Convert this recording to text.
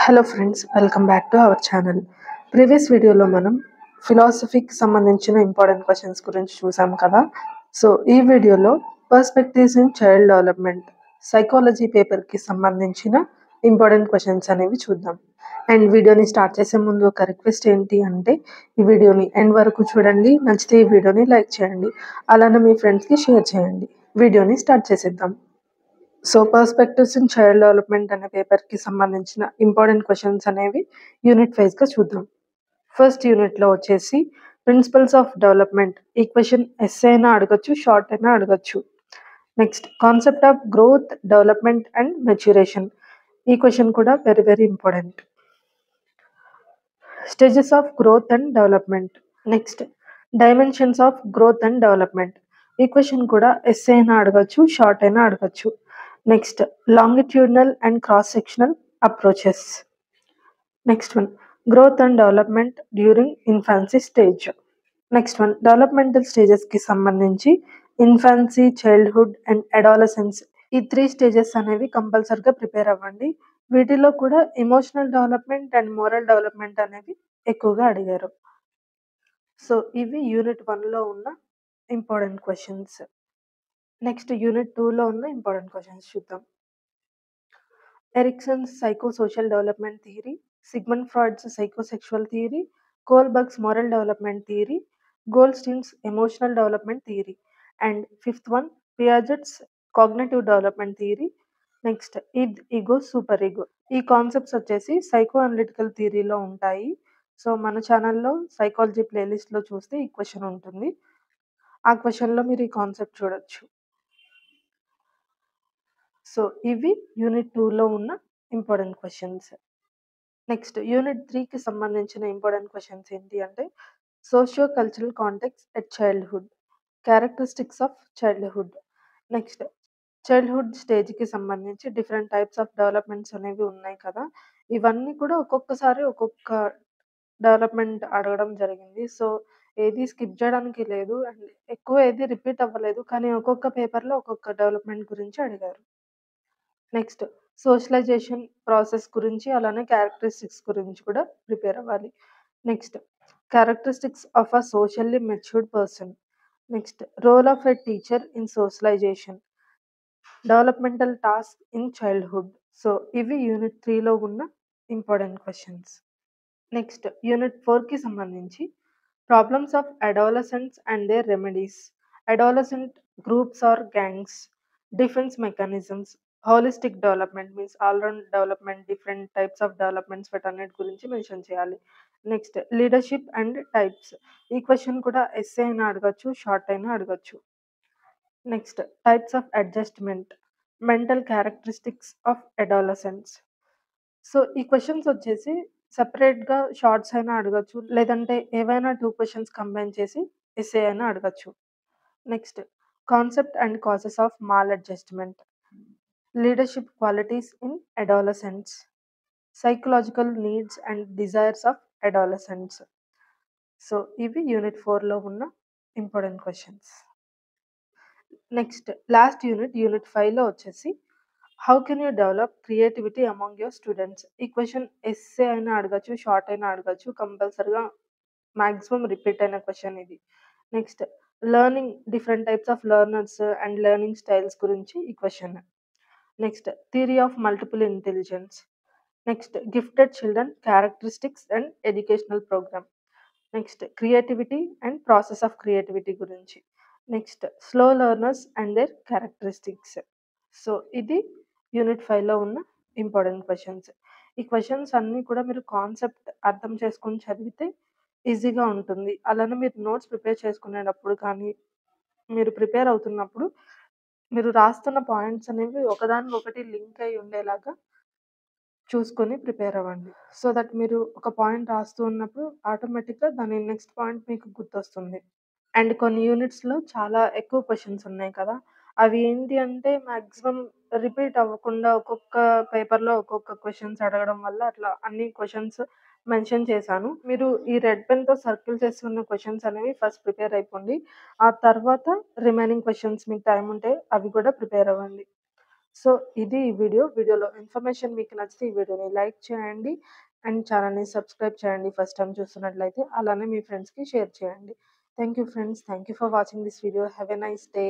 Hello friends, welcome back to our channel. Previous వీడియోలో మనం ఫిలాసఫీకి సంబంధించిన ఇంపార్టెంట్ క్వశ్చన్స్ గురించి చూసాం కదా. సో ఈ వీడియోలో perspectives in child development psychology పేపర్కి సంబంధించిన ఇంపార్టెంట్ క్వశ్చన్స్ అనేవి చూద్దాం. అండ్ వీడియోని స్టార్ట్ చేసే ముందు ఒక రిక్వెస్ట్ ఏంటి అంటే, ఈ వీడియోని ఎండ్ వరకు చూడండి. నచ్చితే ఈ వీడియోని లైక్ చేయండి, అలానే మీ ఫ్రెండ్స్కి షేర్ చేయండి. వీడియోని స్టార్ట్ చేసేద్దాం. So perspectives in child development అనే పేపర్కి సంబంధించిన ఇంపార్టెంట్ క్వశ్చన్స్ అనేవి యూనిట్ వైజ్గా చూద్దాం. ఫస్ట్ యూనిట్లో వచ్చేసి ప్రిన్సిపల్స్ ఆఫ్ డెవలప్మెంట్. ఈ క్వశ్చన్ ఎస్ఏ అయినా అడగచ్చు, షార్ట్ అయినా అడగచ్చు. Next concept of growth, development and maturation. ఈ క్వశ్చన్ కూడా very very important. Stages of growth and development. Next dimensions of growth and development. ఈ క్వశ్చన్ కూడా ఎస్ఏ అయినా అడగచ్చు, షార్ట్ అయినా అడగచ్చు. Next longitudinal and cross-sectional approaches. Next one, growth and development during infancy stage. Next one, developmental stages కి సంబంధించి infancy, childhood and adolescence, ఈ 3 stages అనేవి కంపల్సరీగా ప్రిపేర్ అవ్వండి. వీటిలో కూడా emotional development and moral development అనేవి ఎక్కువగా అడిగారు. సో ఇవి యూనిట్ 1లో ఉన్న ఇంపార్టెంట్ క్వశ్చన్స్. నెక్స్ట్ యూనిట్ 2లో ఉన్న ఇంపార్టెంట్ క్వశ్చన్స్ చూద్దాం. Erikson's psychosocial development theory, Sigmund Freud's psychosexual theory, Kohlberg's moral development theory, Goldstein's emotional development theory, and fifth one Piaget's cognitive development theory. Next ego, super ego. ఈ concepts వచ్చేసి psychoanalytical థియరీలో ఉంటాయి. So మన ఛానల్లో psychology ప్లేలిస్ట్లో చూస్తే ఈ question ఉంటుంది. ఆ క్వశ్చన్లో మీరు ఈ కాన్సెప్ట్ చూడొచ్చు. సో ఇవి యూనిట్ 2లో ఉన్న ఇంపార్టెంట్ క్వశ్చన్స్. నెక్స్ట్ యూనిట్ 3కి సంబంధించిన ఇంపార్టెంట్ క్వశ్చన్స్ ఏంటి అంటే, socio cultural context at childhood, characteristics of childhood. Next childhood స్టేజ్కి సంబంధించి డిఫరెంట్ టైప్స్ ఆఫ్ డెవలప్మెంట్స్ అనేవి ఉన్నాయి కదా. ఇవన్నీ కూడా ఒక్కొక్కసారి ఒక్కొక్క డెవలప్మెంట్ అడగడం జరిగింది. సో ఏది స్కిప్ చేయడానికి లేదు అండ్ ఎక్కువ ఏది రిపీట్ అవ్వలేదు, కానీ ఒక్కొక్క పేపర్లో ఒక్కొక్క డెవలప్మెంట్ గురించి అడిగారు. నెక్స్ట్ సోషలైజేషన్ ప్రాసెస్ గురించి, అలానే క్యారెక్టరిస్టిక్స్ గురించి కూడా ప్రిపేర్ అవ్వాలి. Next characteristics of a socially matured person. Next role of a teacher in socialisation, developmental task in childhood. So ఇవి యూనిట్ 3లో ఉన్న ఇంపార్టెంట్ క్వశ్చన్స్. నెక్స్ట్ యూనిట్ 4కి సంబంధించి problems of adolescents and their remedies, adolescent groups or gangs, defence mechanisms, holistic development means all round development, different types of developments వీటన్నిటి గురించి mention చేయాలి. Next leadership and types. ఈ question కూడా S A అయినా అడగచ్చు, short అయినా అడగచ్చు. Next types of adjustment, mental characteristics of adolescents. So ఈ క్వశ్చన్స్ వచ్చేసి సెపరేట్గా షార్ట్స్ అయినా అడగచ్చు, లేదంటే ఏవైనా 2 క్వశ్చన్స్ కంబైన్ చేసి ఎస్ఏ అయినా అడగచ్చు. Next concept and causes of maladjustment, leadership qualities in adolescents, psychological needs and desires of adolescents. So ఇవి యూనిట్ 4లో ఉన్న important questions. Next last unit 5లో వచ్చేసి how can you develop creativity among your students. ఈ question SA అయినా అడగచ్చు, short అయినా అడగచ్చు, కంపల్సరిగా మ్యాక్సిమం రిపీట్ అయిన క్వశ్చన్ ఇది. Next learning, different types of learners and learning styles గురించి ఈ question. Next theory of multiple intelligence. Next gifted children characteristics and educational programme. Next creativity and process of creativity గురించి. Next slow learners and their characteristics. So ఇది unit 5లో ఉన్న important questions. ఈ questions అన్నీ కూడా మీరు కాన్సెప్ట్ అర్థం చేసుకొని చదివితే ఈజీగా ఉంటుంది. అలానే మీరు నోట్స్ ప్రిపేర్ చేసుకునేటప్పుడు కానీ, మీరు ప్రిపేర్ అవుతున్నప్పుడు మీరు రాస్తున్న పాయింట్స్ అనేవి ఒకదానికొకటి లింక్ అయి ఉండేలాగా చూసుకొని ప్రిపేర్ అవ్వండి. సో దట్ మీరు ఒక పాయింట్ రాస్తూ ఉన్నప్పుడు ఆటోమేటిక్గా దాని నెక్స్ట్ పాయింట్ మీకు గుర్తొస్తుంది. అండ్ కొన్ని యూనిట్స్లో చాలా ఎక్కువ క్వశ్చన్స్ ఉన్నాయి కదా, అవి ఏంటి అంటే మ్యాక్సిమం రిపీట్ అవ్వకుండా ఒక్కొక్క పేపర్లో ఒక్కొక్క క్వశ్చన్స్ అడగడం వల్ల అట్లా అన్ని క్వశ్చన్స్ మెన్షన్ చేశాను. మీరు ఈ రెడ్ పెన్తో సర్కిల్ చేస్తున్న క్వశ్చన్స్ అనేవి ఫస్ట్ ప్రిపేర్ అయిపోండి. ఆ తర్వాత రిమైనింగ్ క్వశ్చన్స్ మీకు టైం ఉంటే అవి కూడా ప్రిపేర్ అవ్వండి. సో, ఇది ఈ వీడియోలో ఇన్ఫర్మేషన్ మీకు నచ్చితే ఈ వీడియోని లైక్ చేయండి అండ్ ఛానెల్‌ని సబ్స్క్రైబ్ చేయండి ఫస్ట్ టైమ్ చూస్తున్నట్లయితే. అలానే మీ ఫ్రెండ్స్‌కి షేర్ చేయండి. Thank you friends. Thank you for watching this video. Have a nice day.